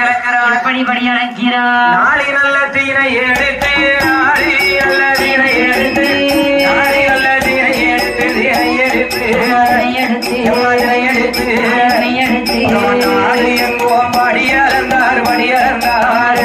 இறக்கிறான் படிப்படி அழைக்கிறான் நாளை நல்ல தீனை எடுத்து நாளை நல்ல தீனை எடுத்து நாளை நல்ல தீனை எடுத்து தீனை எடுத்து எடுத்து எடுத்து நாடு எங்கோ படியறந்தார் படியறந்தார்